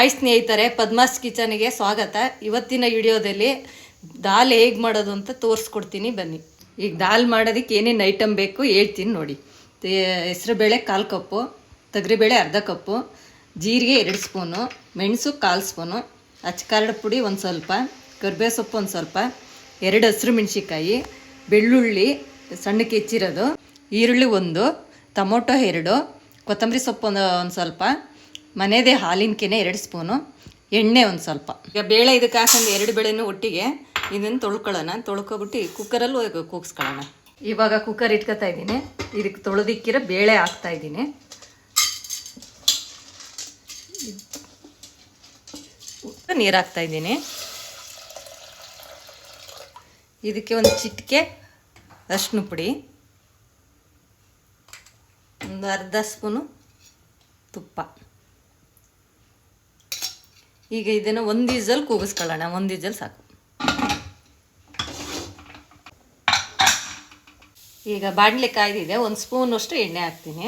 Hi ಸ್ನೇಹಿತರೆ, ಪದ್ಮಾಸ್ ಕಿಚನ್ಗೆ ಸ್ವಾಗತ. ಇವತ್ತಿನ ವಿಡಿಯೋದಲ್ಲಿ ದಾಲ್ ಹೇಗೆ ಮಾಡೋದು ಅಂತ ತೋರಿಸ್ಕೊಡ್ತೀನಿ ಬನ್ನಿ. ಈಗ ದಾಲ್ ಮಾಡೋದಕ್ಕೆ ಏನೇನು ಐಟಮ್ ಬೇಕು ಹೇಳ್ತೀನಿ ನೋಡಿ. ಹೆಸರುಬೇಳೆ 1/4 ಕಪ್ಪು, ತೊಗರಿಬೇಳೆ ಅರ್ಧ ಕಪ್ಪು, ಜೀರಿಗೆ 2 ಸ್ಪೂನು, ಮೆಣಸು 1/4 ಸ್ಪೂನು, ಅಚ್ಚಕಾರದ ಪುಡಿ ಒಂದು ಸ್ವಲ್ಪ, ಕರಿಬೇವು ಸೊಪ್ಪು ಒಂದು ಸ್ವಲ್ಪ, 2 ಹಸಿರು ಮೆಣಸಿಕಾಯಿ, ಬೆಳ್ಳುಳ್ಳಿ ಸಣ್ಣಕ್ಕೆ ಹೆಚ್ಚಿರೋದು, ಈರುಳ್ಳಿ 1, ಟೊಮೊಟೊ 2, ಕೊತ್ತಂಬರಿ ಸೊಪ್ಪು ಒಂದು ಸ್ವಲ್ಪ, ಮನೆಯದೇ ಹಾಲಿನ ಕೆನೆ 2 ಸ್ಪೂನು, ಎಣ್ಣೆ ಒಂದು ಸ್ವಲ್ಪ. ಈಗ ಬೇಳೆ ಇದಕ್ಕೆ ಹಾಕೊಂಡು 2 ಬೇಳೆನೂ ಒಟ್ಟಿಗೆ ಇದನ್ನು ತೊಳ್ಕೊಬಿಟ್ಟು ಕುಕ್ಕರಲ್ಲಿ ಕೂಗಿಸ್ಕೊಳ್ಳೋಣ. ಇವಾಗ ಕುಕ್ಕರ್ ಇಟ್ಕೊತಾ ಇದ್ದೀನಿ. ಇದಕ್ಕೆ ತೊಳೆದಿಕ್ಕಿರೋ ಬೇಳೆ ಹಾಕ್ತಾ ಇದ್ದೀನಿ. ನೀರು ಹಾಕ್ತಾ ಇದ್ದೀನಿ. ಇದಕ್ಕೆ ಒಂದು ಚಿಟಿಕೆ ಅರಿಶಿನ ಪುಡಿ, ಒಂದು ಅರ್ಧ ಸ್ಪೂನು ತುಪ್ಪ. ಈಗ ಇದನ್ನು 1 ವಿಸಲ್ ಕೂಗಿಸ್ಕೊಳ್ಳೋಣ. 1 ವಿಸಲ್ ಸಾಕು. ಈಗ ಬಾಣಲೆ ಕಾಯ್ದಿದೆ, 1 ಸ್ಪೂನಷ್ಟು ಎಣ್ಣೆ ಹಾಕ್ತೀನಿ.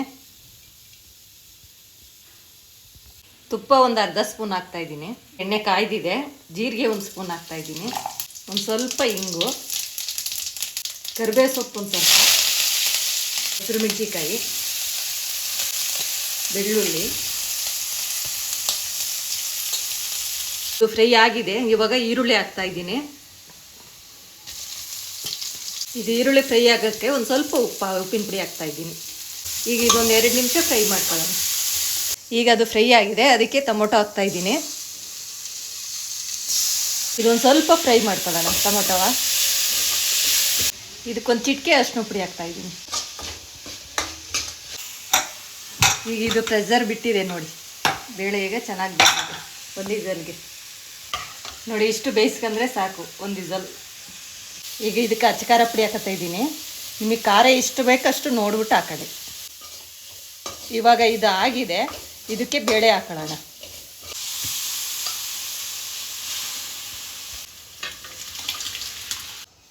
ತುಪ್ಪ ಒಂದು ಅರ್ಧ ಸ್ಪೂನ್ ಹಾಕ್ತಾ ಇದ್ದೀನಿ. ಎಣ್ಣೆ ಕಾಯ್ದಿದೆ. ಜೀರಿಗೆ 1 ಸ್ಪೂನ್ ಹಾಕ್ತಾ ಇದ್ದೀನಿ. ಒಂದು ಸ್ವಲ್ಪ ಇಂಗು, ಕರಿಬೇವು ಸೊಪ್ಪು ಒಂದು ಸ್ವಲ್ಪ, ಹಸಿರು ಮೆಣಸಿಕಾಯಿ, ಬೆಳ್ಳುಳ್ಳಿ. ಇದು ಫ್ರೈ ಆಗಿದೆ. ಇವಾಗ ಈರುಳ್ಳಿ ಹಾಕ್ತಾ ಇದ್ದೀನಿ. ಇದು ಈರುಳ್ಳಿ ಫ್ರೈ ಆಗೋಕ್ಕೆ ಒಂದು ಸ್ವಲ್ಪ ಉಪ್ಪಿನ ಪುಡಿ ಹಾಕ್ತಾ ಇದ್ದೀನಿ. ಈಗ ಇದೊಂದು 2 ನಿಮಿಷ ಫ್ರೈ ಮಾಡ್ಕೊಳ್ಳೋಣ. ಈಗ ಅದು ಫ್ರೈ ಆಗಿದೆ, ಅದಕ್ಕೆ ಟೊಮೊಟೊ ಹಾಕ್ತಾ ಇದ್ದೀನಿ. ಇದೊಂದು ಸ್ವಲ್ಪ ಫ್ರೈ ಮಾಡ್ಕೊಳ್ಳೋಣ ಟೊಮೊಟೊವ. ಇದಕ್ಕೊಂದು ಚಿಟಿಕೆ ಅರಿಶಿನ ಪುಡಿ ಹಾಕ್ತಾ ಇದ್ದೀನಿ. ಈಗ ಇದು ಪ್ರೆಷರ್ ಬಿಟ್ಟಿದೆ ನೋಡಿ. ಬೇಳೆ ಈಗ ಚೆನ್ನಾಗಿ ಬೇಯಿಸಿದೆ 1 ವಿಸಲ್ಗೆ. ನೋಡಿ, ಇಷ್ಟು ಬೇಯಿಸ್ಕೊಂಡ್ರೆ ಸಾಕು 1 ವಿಸಲ್. ಈಗ ಇದಕ್ಕೆ ಅಚ್ಚಕಾರ ಪುಡಿ ಹಾಕ್ತಾ ಇದ್ದೀನಿ. ನಿಮಗೆ ಖಾರ ಎಷ್ಟು ಬೇಕಷ್ಟು ನೋಡ್ಬಿಟ್ಟು ಹಾಕೊಳ್ಳಿ. ಇವಾಗ ಇದು ಆಗಿದೆ, ಇದಕ್ಕೆ ಬೇಳೆ ಹಾಕೊಳ್ಳೋಣ.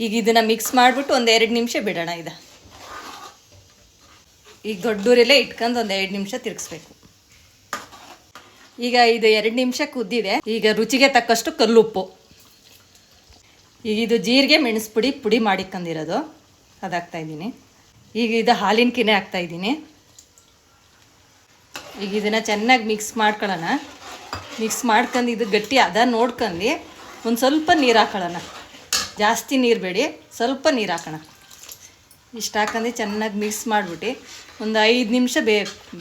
ಈಗ ಇದನ್ನು ಮಿಕ್ಸ್ ಮಾಡಿಬಿಟ್ಟು ಒಂದು 2 ನಿಮಿಷ ಬಿಡೋಣ. ಈಗ ದೊಡ್ಡೂರಲ್ಲೇ ಇಟ್ಕೊಂಡು ಒಂದು 2 ನಿಮಿಷ ತಿರುಗಿಸ್ಬೇಕು. ಈಗ ಇದು 2 ನಿಮಿಷ ಕುದ್ದಿದೆ. ಈಗ ರುಚಿಗೆ ತಕ್ಕಷ್ಟು ಕಲ್ಲುಪ್ಪು. ಈಗ ಇದು ಜೀರಿಗೆ ಮೆಣಸು ಪುಡಿ ಮಾಡಿಕೊಂಡಿರೋದು ಅದು ಹಾಕ್ತಾಯಿದ್ದೀನಿ. ಈಗ ಇದು ಹಾಲಿನ ಕೆನೆ ಹಾಕ್ತಾಯಿದ್ದೀನಿ. ಈಗ ಇದನ್ನು ಚೆನ್ನಾಗಿ ಮಿಕ್ಸ್ ಮಾಡ್ಕೊಳ್ಳೋಣ. ಮಿಕ್ಸ್ ಮಾಡ್ಕೊಂಡು ಇದು ಗಟ್ಟಿ ಅದ ನೋಡ್ಕೊಂಡು ಒಂದು ಸ್ವಲ್ಪ ನೀರು ಹಾಕೊಳ್ಳೋಣ. ಜಾಸ್ತಿ ನೀರು ಬೇಡಿ, ಸ್ವಲ್ಪ ನೀರು ಹಾಕೋಣ. ಇಷ್ಟು ಹಾಕೊಂಡು ಚೆನ್ನಾಗಿ ಮಿಕ್ಸ್ ಮಾಡಿಬಿಟ್ಟು ಒಂದು 5 ನಿಮಿಷ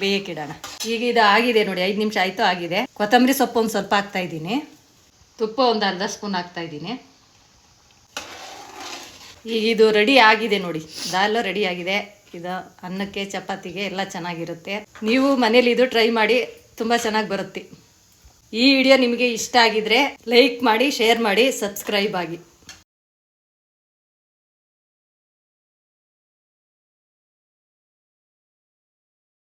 ಬೇಯಕ್ಕಿಡೋಣ. ಈಗ ಇದು ಆಗಿದೆ ನೋಡಿ, 5 ನಿಮಿಷ ಆಯಿತು, ಆಗಿದೆ. ಕೊತ್ತಂಬರಿ ಸೊಪ್ಪು ಒಂದು ಸ್ವಲ್ಪ ಹಾಕ್ತಾಯಿದ್ದೀನಿ. ತುಪ್ಪ ಒಂದು ಅರ್ಧ ಸ್ಪೂನ್ ಹಾಕ್ತಾಯಿದ್ದೀನಿ. ಈಗ ಇದು ರೆಡಿ ಆಗಿದೆ ನೋಡಿ, ದಾಲ್ ರೆಡಿ ಆಗಿದೆ. ಇದು ಅನ್ನಕ್ಕೆ ಚಪಾತಿಗೆ ಎಲ್ಲ ಚೆನ್ನಾಗಿರುತ್ತೆ. ನೀವು ಮನೇಲಿ ಇದು ಟ್ರೈ ಮಾಡಿ, ತುಂಬ ಚೆನ್ನಾಗಿ ಬರುತ್ತೆ. ಈ ವಿಡಿಯೋ ನಿಮಗೆ ಇಷ್ಟ ಆಗಿದ್ರೆ ಲೈಕ್ ಮಾಡಿ, ಶೇರ್ ಮಾಡಿ, ಸಬ್ಸ್ಕ್ರೈಬ್ ಆಗಿ.